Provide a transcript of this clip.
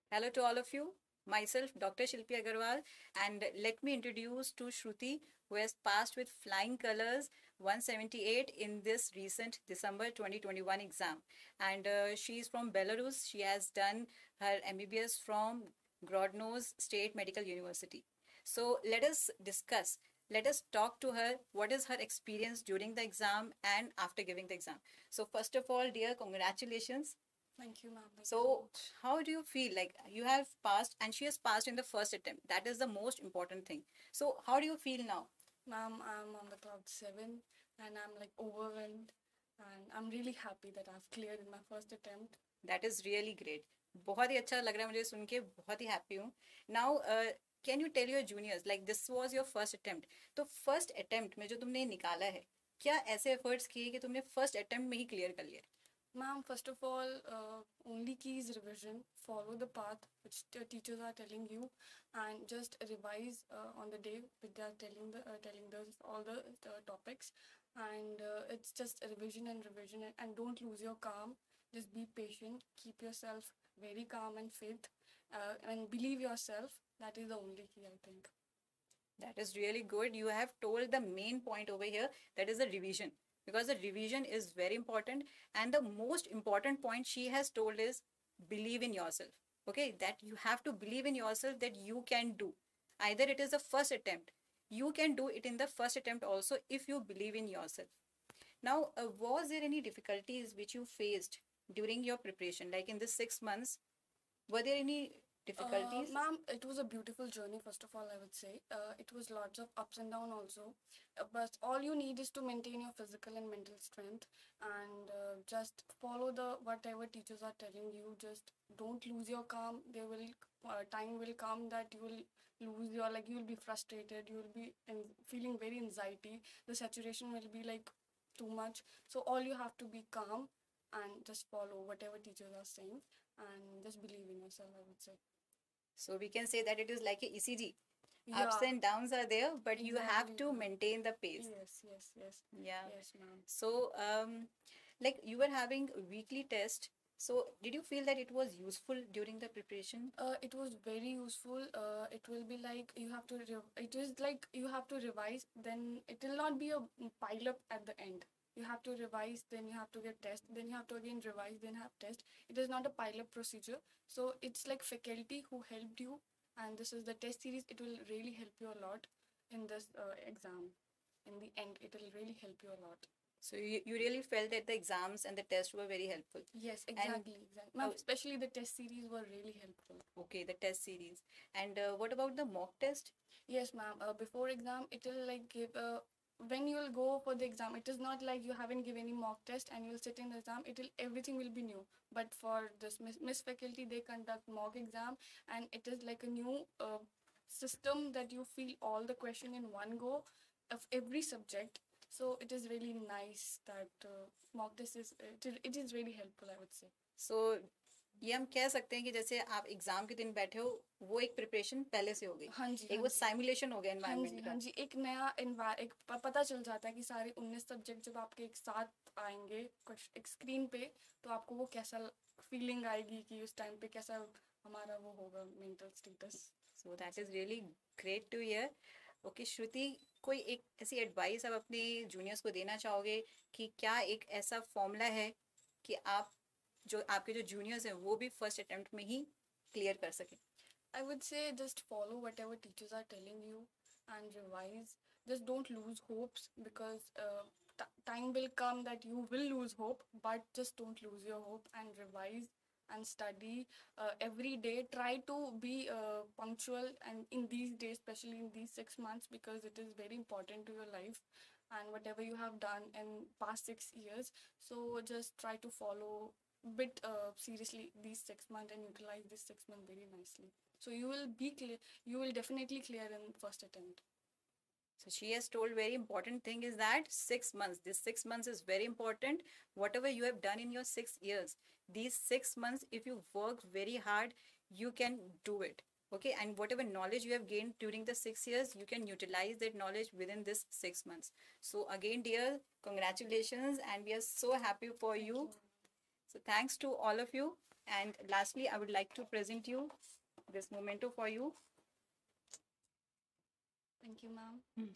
Hello to all of you. Myself, Dr. Shilpi Agarwal, and let me introduce to Shruti, who has passed with flying colors 178 in this recent December 2021 exam. And she is from Belarus. She has done her MBBS from Grodno's State Medical University. So let us discuss. Let us talk to her. What is her experience during the exam and after giving the exam? So first of all, dear, congratulations. Thank you, ma'am. So, how do you feel? Like you have passed, and she has passed in the first attempt. That is the most important thing. So, how do you feel now? Ma'am, I'm on the cloud 7 and I'm like overwhelmed and I'm really happy that I've cleared in my first attempt. That is really great. बहुत ही अच्छा लग रहा है मुझे सुन के बहुत ही happy हूँ. Now, can you tell your juniors like this was your first attempt? तो first attempt में जो तुमने निकाला है, क्या ऐसे efforts किए कि तुमने first attempt में ही clear कर लिया? Ma'am, first of all, only key is revision. Follow the path which the teachers are telling you, and just revise on the day which they are telling the all the topics. And it's just a revision and revision, and don't lose your calm. Just be patient. Keep yourself very calm and faith, and believe yourself. That is the only key, I think. That is really good. You have told the main point over here, that is the revision. Because the revision is very important. And the most important point she has told is believe in yourself. Okay, that you have to believe in yourself that you can do. Either it is the first attempt. You can do it in the first attempt also if you believe in yourself. Now, was there any difficulties which you faced during your preparation? Like in the 6 months, were there any difficulties? Ma'am, it was a beautiful journey, first of all, I would say. It was lots of ups and downs also. But all you need is to maintain your physical and mental strength and just follow the whatever teachers are telling you. Just don't lose your calm. There will time will come that you will lose your, like, you will be frustrated. You will be feeling very anxiety. The saturation will be like too much. So all you have to be calm and just follow whatever teachers are saying and just believe in yourself, I would say. So we can say that it is like a ECG. Ups Yeah, and downs are there, but you have exactly, to ma'am. maintain the pace. Yes, yes, yes. Yeah. Yes, ma'am. So, like you were having a weekly test. So, did you feel that it was useful during the preparation? It was very useful. It will be like you have to. It is like you have to revise. Then it will not be a pile up at the end. You have to revise. Then you have to get test. Then you have to again revise. Then have test. It is not a pile up procedure. So it's like faculty who helped you, and this is the test series. It will really help you a lot in this exam. In the end, it will really help you a lot. So, you really felt that the exams and the test were very helpful. Yes, And exactly. Ma'am, especially the test series were really helpful. okay, the test series. And what about the mock test? Yes, ma'am. Before exam, it will like give when you will go for the exam. It is not like you haven't given any mock test and you will sit in the exam. It will everything will be new. But for this Miss Faculty, they conduct mock exam, and it is like a new system that you feel all the question in one go of every subject. So it is really nice that mock test it is really helpful, I would say. सो ये हम कह सकते हैं कि जैसे आप exam के दिन बैठे हो वो एक प्रिपरेशन पहले से हो गई. हाँ जी, एक हाँ वो जी. साइमुलेशन हो गया हाँ जी, एनवायरनमेंट का. हाँ जी. एक नया एक पता चल जाता है कि सारे 19 सब्जेक्ट जब आपके एक साथ आएंगे कुछ एक स्क्रीन पे, तो आपको वो कैसा फीलिंग आएगी कि उस टाइम पे कैसा हमारा वो होगा mental status. So that is really great to hear. Okay Shruti, कोई एक ऐसी एडवाइस आप अपने जूनियर्स को देना चाहोगे कि क्या एक ऐसा फॉर्मूला है कि आप जो आपके जो जूनियर्स हैं वो भी फर्स्ट अटेम्प्ट में ही क्लियर कर सकें? I would say just follow whatever teachers are telling you and revise. Just don't lose hopes because time will come that you will lose hope, but just don't lose your hope and revise and study every day. Try to be punctual and in these days, especially in these 6 months, because it is very important to your life and whatever you have done in past 6 years. So just try to follow bit seriously these 6 months and utilize this 6 month very nicely. So you will be clear. You will definitely clear in first attempt. So she has told very important thing is that 6 months. This 6 months is very important. Whatever you have done in your 6 years, these 6 months, if you work very hard, you can do it. Okay, and whatever knowledge you have gained during the 6 years, you can utilize that knowledge within this 6 months. So again, dear, congratulations, and we are so happy for you. So thanks to all of you. And lastly, I would like to present you this memento for you. Thank you, ma'am.